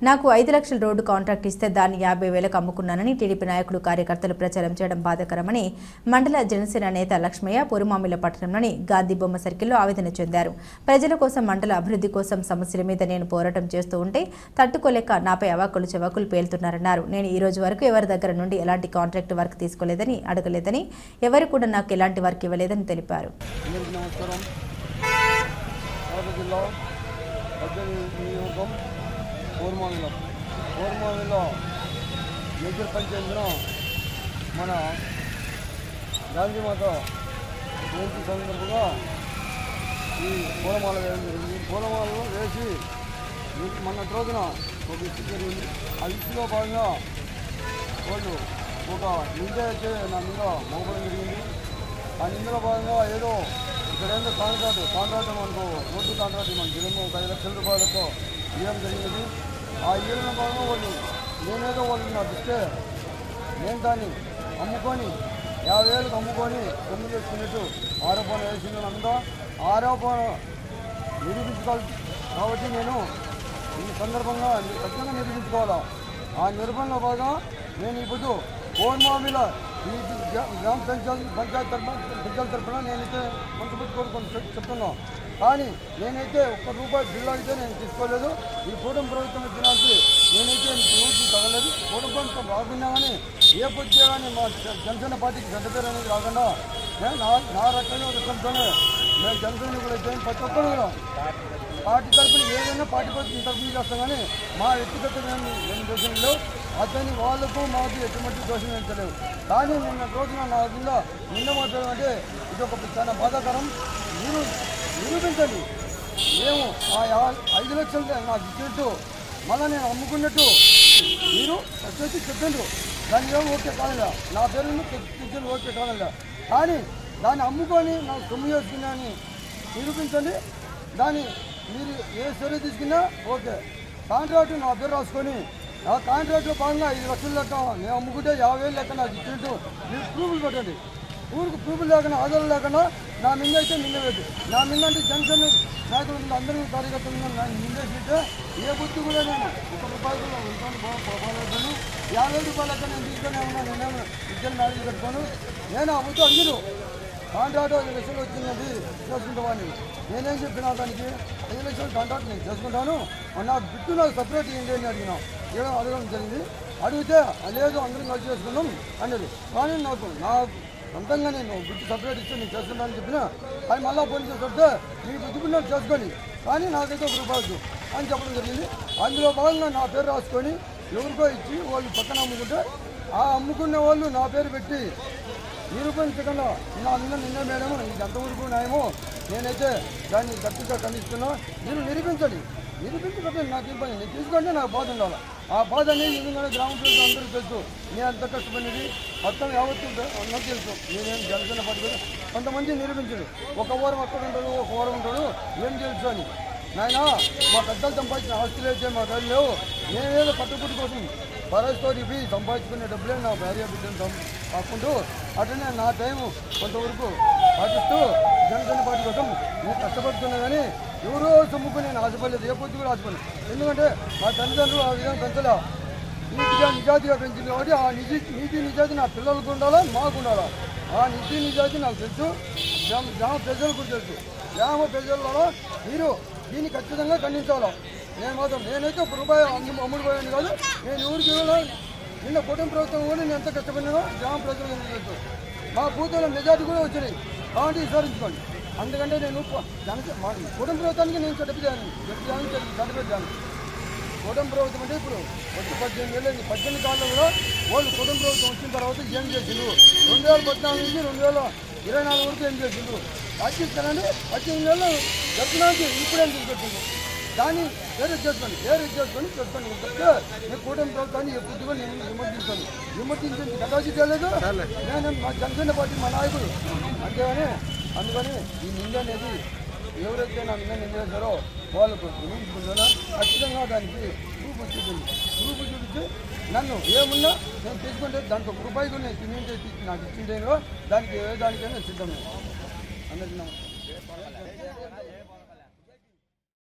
నాకు 5 లక్షల road contract ఇస్తే దాన్ని 50,000కు అమ్ముకున్నానని టీడీపీ నాయకులు కార్యకర్తలు ప్రచారం చేయడం బాధాకరమని మండల జనసేన నేత లక్ష్మయ్య పూర్వమామిల పట్టణంలోని గాంధీ బొమ్మ సర్కిల్లో ఆవేదన చెందారు. ప్రజల కోసం మండల అభివృద్ధి కోసం సమస్యల మీద నేను పోరాటం చేస్తూ ఉంటే తట్టుకోలేక నాపై అవాకులు చెవాకులు పేలుతున్నారన్నారు. నేను ఈ రోజు వరకు ఎవరి దగ్గర నుండి ఎలాంటి కాంట్రాక్ట్ వర్క్ తీసుకోలేదని అడగలేదని ఎవరు కూడా నాకు ఎలాంటి వర్క్ ఇవ్వలేదని తెలిపారు. పూర్వమామిలో మేజర్ పంచాయతీలో మన గాంధీమాత జయంతి సందర్భంగా ఈ పూలమాలలో వేసి మన రోజున ఒక ఇష్యూ జరిగింది. ఆ ఇష్యూలో భాగంగా వాళ్ళు ఒక నింద అయితే నా మీద మోపడం జరిగింది. ఆ నిందలో భాగంగా ఏదో ఇక్కడ ఏంటో కాంట్రాక్ట్ మనకు రోడ్డు కాంట్రాక్ట్ మన జగన్ ఒక 5 లక్షల రూపాయలతో ఇవ్వడం జరిగింది. ఆ ఇవ్వడం భాగంగా వాళ్ళు నేనేదో వాళ్ళు నాకు ఇస్తే నేను దాన్ని అమ్ముకొని 50,000కు అమ్ముకొని సొమ్ము చేసుకున్నట్టు ఆరోపణ వేసింది. అంతా ఆరోపణ నిరూపించుకోవాలి కాబట్టి నేను ఈ సందర్భంగా ఖచ్చితంగా నిరూపించుకోవాలా. ఆ నిరూపణలో భాగంగా నేను ఇప్పుడు పూర్వమామిల ఈ గ్రామ పంచాయతీ తరఫున నేనైతే మంచి కోరుకొని చెప్తున్నాను. కానీ నేనైతే ₹1 బిల్లు అయితే నేను తీసుకోలేదు. ఈ కూటమి ప్రభుత్వం ఇచ్చినానికి నేనైతే నోటి తగలేదు. కూటమి ప్రభుత్వం రాకుండా కానీ ఏ పొద్దు కానీ మా జనసేన పార్టీకి గడ్డ పేరు అనేది రాకుండా నా రకంగా రకంతోనే మేము జనసేన కూడా అయితే ప్రతి ఒక్కరు కూడా పార్టీ తరఫున ఏదైనా పార్టీ తరఫున చేస్తాం. కానీ మా వ్యక్తిగత ఏం దోషంలో అతని వాళ్ళకు మాకు ఎటువంటి దోషం ఏంటలేవు. కానీ నిన్న రోజున నా కింద నిన్న మాట్లాడడం అంటే ఇది ఒక చాలా బాధాకరం. మీరు నిరూపించండి. మేము ఆ 5 లక్షలు నాకు ఇచ్చినట్టు మళ్ళీ నేను అమ్ముకున్నట్టు మీరు వచ్చేసి చెప్పండి. దాన్ని ఏమో ఓకే కాదలే, నా పేరును తెచ్చింది ఓకే కాదలే. కానీ దాన్ని అమ్ముకొని నాకు సొమ్ము చేసుకున్నా అని నిరూపించండి. దాన్ని మీరు ఏ చర్య తీసుకున్నా ఓకే. కాంట్రాక్టు నా పేరు రాసుకొని ఆ కాంట్రాక్ట్లో భాగంగా 5 లక్షల లెక్క నేను అమ్ముకుంటే 50,000 లెక్క నాకు ఇచ్చినట్టు మీరు ప్రూఫ్లు పెట్టండి. ఊరికి ప్రూఫ్లు లేకుండా ఆధారాలు లేకుండా నా మీద అయితే నిందవేద్దు. నా మీద అంటే జనసేన నాయకులు అందరూ కార్యకర్తలు నిందేసితే ఏ బుద్ధి కూడా నేను ₹1 కూడా ఉంటాను పోరాడతాను. 50 రూపాయల లెక్క నేను తీసుకొని ఉన్నా. నేనేమో ఇద్దరు మ్యారేజ్ కట్టుకోను. నేను ఆ బుద్ధి అడిగిరు కాంట్రాక్ట్ 5 లక్షలు వచ్చింది చేసుకుంటామని. నేనేం చెప్పినా దానికి 5 లక్షలు కాంట్రాక్ట్ నేను చేసుకుంటాను, నా బిట్టు నాకు సపరేట్ ఇవ్వండి అని అడిగినా. ఏదో అడగడం జరిగింది. అడిగితే లేదు అందరం కలిసి చేసుకున్నాం అన్నది. కానీ నాకు నా సొంతంగా నేను బిట్టు సపరేట్ ఇస్తే నేను చేసుకుంటానని చెప్పినా అది మళ్ళీ ఫోన్ చేస్తుంటే మీ బుద్ధిపుణ్యాలు చేసుకొని కానీ నాకైతే ₹1 అని చెప్పడం జరిగింది. అందులో భాగంగా నా పేరు రాసుకొని ఎవరికో ఇచ్చి వాళ్ళు పక్కన అమ్ముకుంటే ఆ అమ్ముకునే వాళ్ళు నా పేరు పెట్టి నిరూపించకుండా నా మీద నిన్న మేడం ఇది ఎంతవరకు న్యాయమో నేనైతే దాన్ని గట్టిగా ఖండిస్తున్నా. మీరు నిరూపించండి. నిరూపించకపోతే నాకు ఇబ్బంది. నేను తీసుకుంటే నాకు బాధ ఉండాలి. ఆ బాధ అనేది ఎందుకంటే గ్రామ ప్రజలు అందరూ తెలుసు. నేను అంత కష్టపడినది మొత్తం యావత్తు నాకు తెలుసు. నేనేం జనసేన పార్టీ కొంతమంది నిరూపించడు. ఒక వారం అక్కడ ఉంటాడు, ఒక వారం ఉంటాడు, ఏం తెలుసు అని. నాయన మా పెద్దలు సంపాదించిన ఆస్తులు అయితే మా దగ్గర లేవు. నేనేదో పట్టుకుట్టు కోసం పరస్తో ఇవి సంపాదించుకునే డబ్బులే నా భార్య బిడ్డను కాకుండా అట్లనే నా టైం కొంతవరకు పాటిస్తూ జనసేన పార్టీ కోసం నేను కష్టపడుతున్నా. కానీ ఎవరో సొమ్ముకుని నేను ఆశపడలేదు. ఏ పొద్దు కూడా ఆశపడలేదు. ఎందుకంటే మా తల్లిదండ్రులు ఆ విధంగా పెంచలే. నిజాతిగా పెంచింది కాబట్టి ఆ నీతి నిజాతి నా పిల్లలకు ఉండాలా, మాకు ఉండాలా. ఆ నీతి నిజాతి నాకు తెలుసు. గ్రామ ప్రజలకు తెలుసు. గ్రామ ప్రజలలో మీరు దీన్ని ఖచ్చితంగా ఖండించాలి. నేనైతే ₹1 అమ్ముడుపోయాను కాదు. నేను ఊరికి నిన్న కూటమి ప్రభుత్వం కూడా నేను ఎంత కష్టపడినానో గ్రామ ప్రజలకు తెలుసు. మా బూతుల మెజార్టీ కూడా వచ్చినాయి. కాబట్టి విచారించుకోండి. అందుకంటే నేను కూటమి ప్రభుత్వానికి నేను చట్టపెట్టాను. కూటమి ప్రభుత్వం అంటే ఇప్పుడు వచ్చి 18 ఏళ్ళు 18 కాలంలో కూడా వాళ్ళు కూటమి ప్రభుత్వం వచ్చిన తర్వాత ఏం చేసిండ్రు 2014 నుంచి 2024 వరకు ఏం చేసిండ్రు రాజ్యస్థానాన్ని 18 ఏళ్ళు దర్శనానికి ఇప్పుడేం తీసుకొచ్చిండ్రు. దాన్ని వేరే చేసుకొని చెప్తే నేను కూటమి ప్రభుత్వాన్ని ఎప్పుడు నేను విమర్శించింది కెపాసిటీ లేదు. నేను మా జనసేన పార్టీ మా నాయకుడు అంతేగాని అందుకని ఈ నింద అనేది ఎవరైతే నా మీద నింద చేశారో వాళ్ళకు వినిపించుకుంటారో ఖచ్చితంగా దానికి ప్రూఫ్ చూపించి నన్ను ఏమున్నా నేను తీసుకుంటే దాంట్లో ₹1 కూడా నేను తిని నాకు ఇచ్చిందేనో దానికైనా సిద్ధమే అన్నది.